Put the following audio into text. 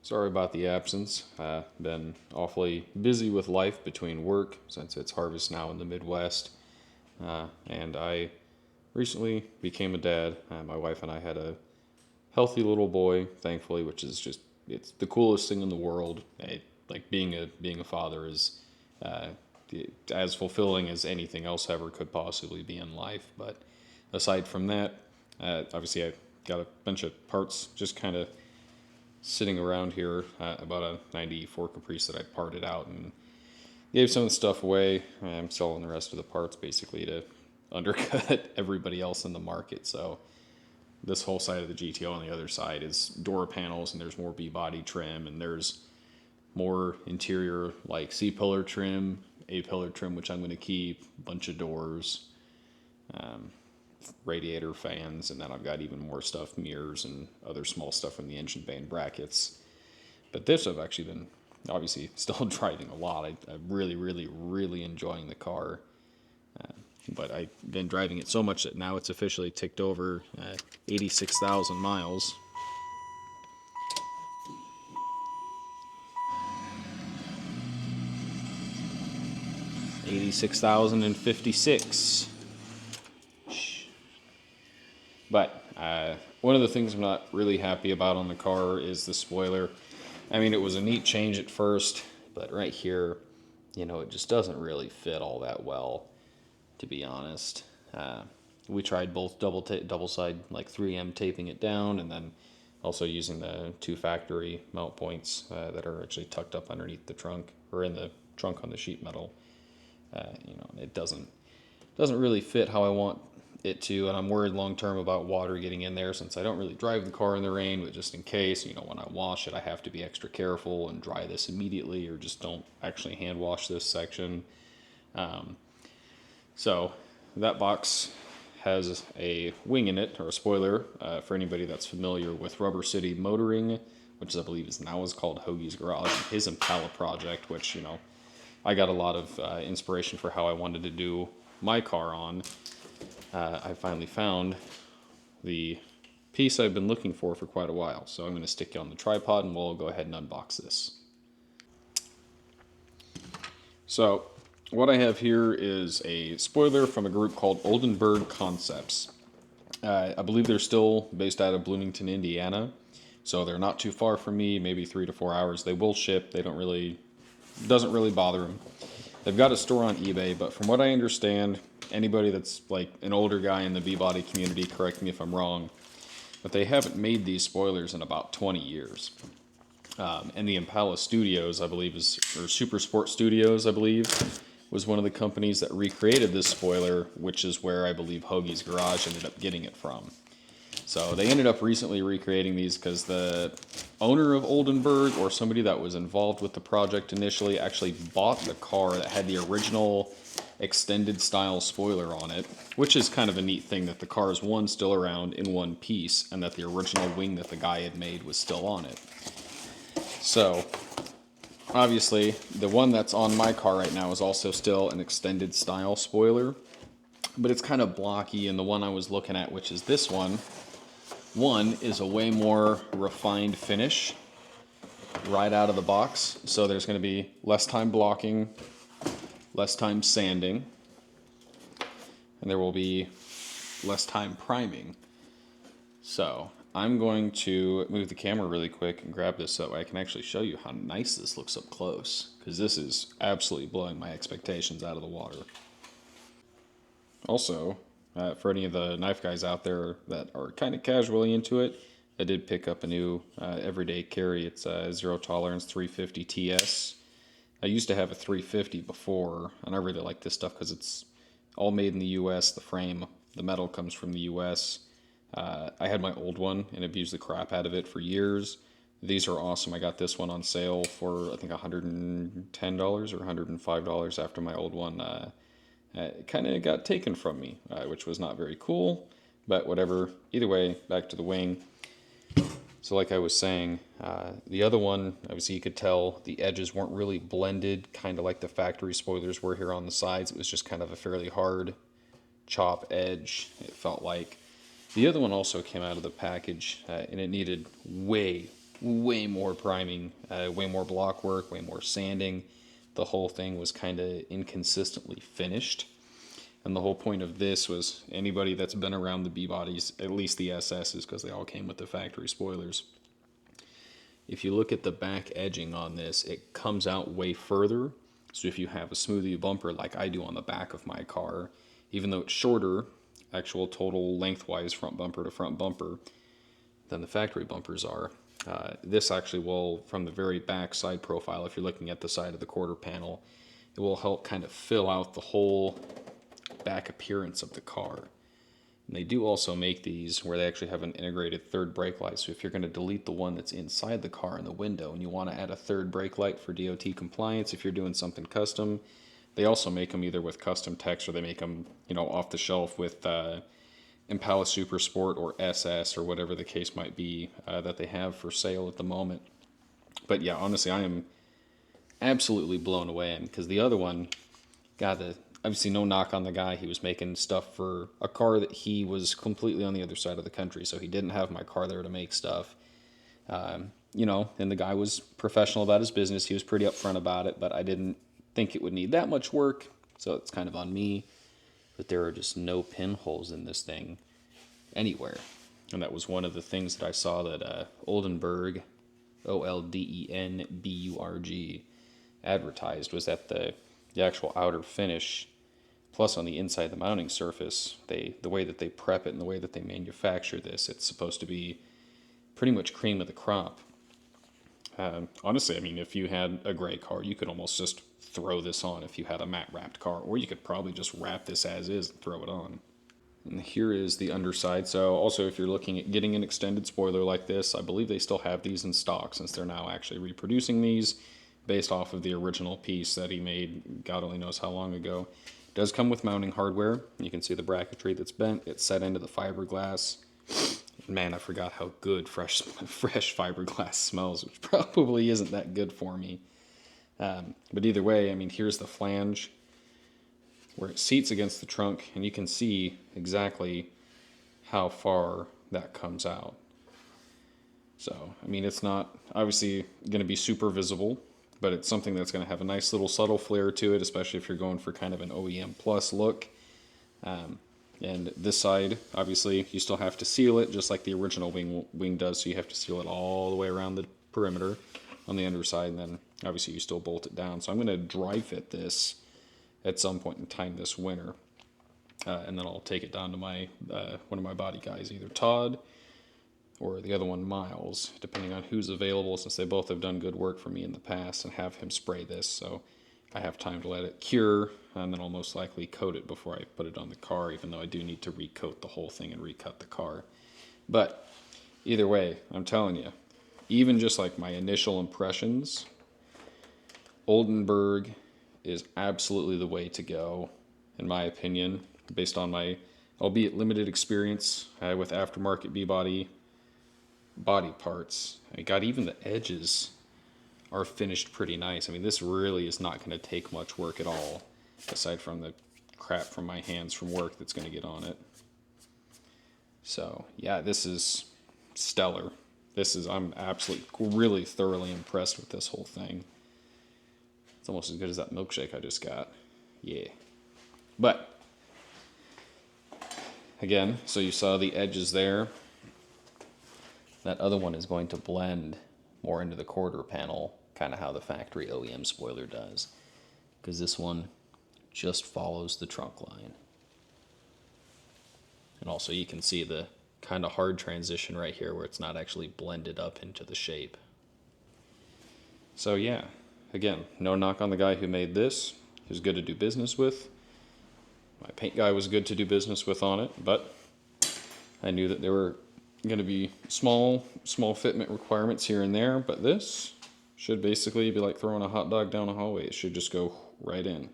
Sorry about the absence. Been awfully busy with life between work since it's harvest now in the Midwest. And I recently became a dad. My wife and I had a healthy little boy, thankfully, which is just it's the coolest thing in the world. Like being a father is uh, as fulfilling as anything else ever could possibly be in life. But aside from that, obviously I got a bunch of parts just kind of sitting around here, about a 94 Caprice that I parted out and gave some of the stuff away. I'm selling the rest of the parts basically to undercut everybody else in the market. So this whole side of the GTO on the other side is door panels, and there's more B-body trim, and there's more interior like C-pillar trim, A-pillar trim, which I'm going to keep, bunch of doors, radiator fans, and then I've got even more stuff, mirrors and other small stuff in the engine bay and brackets. But this I've actually been obviously still driving a lot. I'm really enjoying the car. But I've been driving it so much that now it's officially ticked over 86,000 miles. 86,056. But one of the things I'm not really happy about on the car is the spoiler. I mean, it was a neat change at first, but right here, it just doesn't really fit all that well, to be honest. We tried both double side like 3M taping it down, and then also using the two factory mount points that are actually tucked up underneath the trunk or in the trunk on the sheet metal. It doesn't really fit how I want it to, and I'm worried long term about water getting in there since I don't really drive the car in the rain, but just in case, when I wash it, I have to be extra careful and dry this immediately, or just don't actually hand wash this section. So that box has a wing in it, or a spoiler, for anybody that's familiar with Rubber City Motoring, which I believe is called Hoagie's Garage, his Impala project, which, I got a lot of inspiration for how I wanted to do my car on. I finally found the piece I've been looking for quite a while. So I'm going to stick it on the tripod and we'll go ahead and unbox this. So what I have here is a spoiler from a group called Oldenburger Concepts. I believe they're still based out of Bloomington, Indiana. So they're not too far from me, maybe 3 to 4 hours. They will ship. Doesn't really bother them. They've got a store on eBay, but from what I understand, anybody that's like an older guy in the B-body community, correct me if I'm wrong, but they haven't made these spoilers in about 20 years. And the Impala Studios, I believe, or Super Sport Studios, I believe, was one of the companies that recreated this spoiler, which is where I believe Hoagie's Garage ended up getting it from. So they ended up recently recreating these because the owner of Oldenburg, or somebody that was involved with the project initially, actually bought the car that had the original extended style spoiler on it, which is kind of a neat thing that the car is still around in one piece, and that the original wing that the guy had made was still on it. So obviously the one that's on my car right now is also still an extended style spoiler, but it's kind of blocky, and the one I was looking at, which is this one is a way more refined finish right out of the box. So there's going to be less time blocking, less time sanding, and there will be less time priming. So I'm going to move the camera really quick and grab this so that way I can actually show you how nice this looks up close, because this is absolutely blowing my expectations out of the water. Also, for any of the knife guys out there that are kind of casually into it, I did pick up a new everyday carry. It's a Zero Tolerance 350 TS. I used to have a 350 before, and I really like this stuff because it's all made in the U.S. The frame, the metal comes from the U.S. I had my old one, and I've used the crap out of it for years. These are awesome. I got this one on sale for, I think, $110 or $105 after my old one it kind of got taken from me, which was not very cool, but whatever. Either way, back to the wing. So like I was saying, the other one, obviously you could tell the edges weren't really blended, kind of like the factory spoilers were here on the sides. It was just kind of a fairly hard chop edge, it felt like. The other one also came out of the package, and it needed way way more priming, way more block work, way more sanding. The whole thing was kind of inconsistently finished. And the whole point of this was anybody that's been around the B-bodies, at least the SSs, because they all came with the factory spoilers. If you look at the back edging on this, it comes out way further. So if you have a smoothie bumper like I do on the back of my car, even though it's shorter, actual total lengthwise front bumper to front bumper, than the factory bumpers are, this actually will, from the very back side profile, if you're looking at the side of the quarter panel, it will help kind of fill out the whole back appearance of the car. And they do also make these where they actually have an integrated third brake light. So if you're going to delete the one that's inside the car in the window and you want to add a third brake light for DOT compliance, if you're doing something custom, they also make them either with custom text or they make them, off the shelf with Impala Super Sport or SS or whatever the case might be that they have for sale at the moment. But yeah, honestly, I am absolutely blown away because the other one, obviously no knock on the guy. He was making stuff for a car that he was completely on the other side of the country, so he didn't have my car there to make stuff. And the guy was professional about his business. He was pretty upfront about it, but I didn't think it would need that much work, so it's kind of on me. But there are just no pinholes in this thing anywhere. And that was one of the things that I saw that Oldenburg, Oldenburg, advertised, was that the actual outer finish, plus on the inside, the mounting surface, the way that they prep it and the way that they manufacture this, it's supposed to be pretty much cream of the crop. Honestly, I mean, if you had a gray car, you could almost just throw this on if you had a matte wrapped car, or you could probably just wrap this as is and throw it on. And here is the underside. So also, if you're looking at getting an extended spoiler like this, I believe they still have these in stock since they're now actually reproducing these based off of the original piece that he made God only knows how long ago. It does come with mounting hardware. You can see the bracketry that's bent. It's set into the fiberglass. Man, I forgot how good fresh fiberglass smells, which probably isn't that good for me. But either way, I mean, here's the flange where it seats against the trunk, and you can see exactly how far that comes out. So, I mean, it's not obviously going to be super visible, but it's something that's going to have a nice little subtle flair to it, especially if you're going for kind of an OEM plus look. And this side, obviously, you still have to seal it, just like the original wing does, so you have to seal it all the way around the perimeter on the underside, and then obviously you still bolt it down. So I'm going to dry fit this at some point in time this winter, and then I'll take it down to my one of my body guys, either Todd or the other one, Miles, depending on who's available, since they both have done good work for me in the past, and have him spray this, so I have time to let it cure, and then I'll most likely coat it before I put it on the car, even though I do need to recoat the whole thing and recut the car. But either way, I'm telling you, even just like my initial impressions, Oldenburg is absolutely the way to go, in my opinion, based on my, albeit limited experience with aftermarket B-body body parts. I got even the edges are finished pretty nice. I mean, this really is not going to take much work at all, aside from the crap from my hands from work that's going to get on it. So, yeah, this is stellar. I'm absolutely, really thoroughly impressed with this whole thing. It's almost as good as that milkshake I just got. Yeah. But, again, so you saw the edges there. That other one is going to blend more into the quarter panel, kind of how the factory OEM spoiler does, because this one just follows the trunk line. And also you can see the kind of hard transition right here where it's not actually blended up into the shape. So yeah, again, no knock on the guy who made this. He was good to do business with. My paint guy was good to do business with on it, but I knew that there were going to be small fitment requirements here and there, but this should basically be like throwing a hot dog down a hallway. It should just go right in.